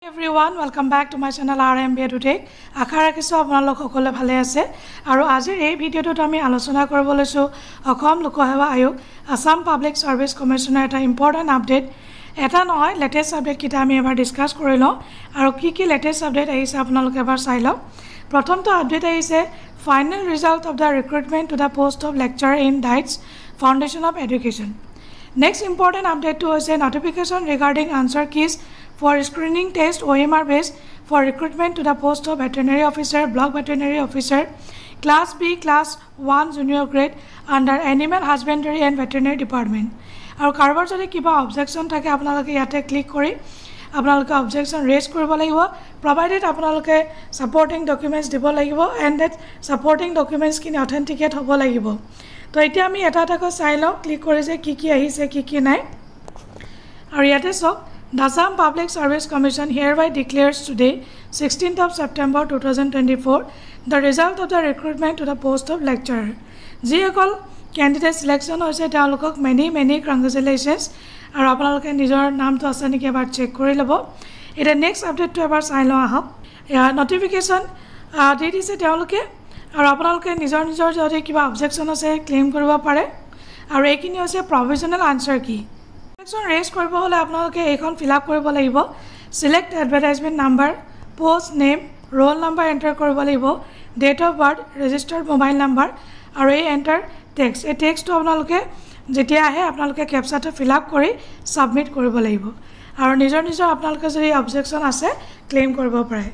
Everyone, welcome back to my channel RMBA Today. আশা ৰাখিছো আপোনালোক সকলোৱে ভালে আছে আৰু আজিৰ এই ভিডিঅ'টোত আমি আলোচনা কৰিব লৈছো অসম লোকসেৱা আয়োগ আসাম পাব্লিক সাৰ্ভিস কমিশনৰ এটা ইম্পৰ্টেন্ট আপডেট এটা নহয় লেটেস্ট আপডেট কিটা আমি এবাৰ ডিসকাস কৰি লওঁ আৰু কি লেটেস্ট আপডেট আহিছে আপোনালোকে এবাৰ চাই লওক প্ৰথমটো আপডেট আহিছে final result of the recruitment to the post of lecturer in DIETs foundation of education Next important update to us a notification regarding answer keys for screening test OMR based for recruitment to the post of veterinary officer, block veterinary officer, class B, class 1 junior grade under animal husbandry and veterinary department. Our carver jodi kiba objection thake apnaloke yate click kori apnaloke objection raise koribo lagibo provided apnaloke supporting documents dibo lagibo and that supporting documents kini authenticate hobo lagibo. তো এতিয়া আমি এটা এটা চাই লও click কৰি যে কি আহিছে কি নাই আৰু ইয়াতে সব Assam Public Service Commission hereby declares today 16th of September 2024 the result of the recruitment to the post of lecturer যিসকল candidate selection হৈছে তেওঁলোকক many congratulations আৰু আপোনালোকে নিজৰ নামটো আছে নেকি এবাৰ চেক কৰি লব এটা নেক্সট আপডেটটো এবাৰ চাই লও আহক নোটিফিকেশন দি দিছে তেওঁলোকে আৰু আপোনালোকে নিজৰ যদি কিবা অবজেকশন আছে ক্লেম কৰিব পাৰে আৰু এইখিনি হৈছে প্ৰভিজনাল আনসাৰ কি অবজেকশন ৰেজ কৰিব হলে আপোনালোকে এইখন ফিল আপ কৰিব লাগিব select advertisement number post name roll number enter কৰিব লাগিব date of birth registered mobile number আৰু এই এন্টাৰ টেক্সট এই টেক্সটটো আপোনালোকে যেতিয়া আহে আপোনালোকে ক্যাপচাটো ফিল আপ কৰি সাবমিট কৰিব লাগিব আৰু নিজৰ আপোনালোকে যদি অবজেকশন আছে ক্লেম কৰিব পাৰে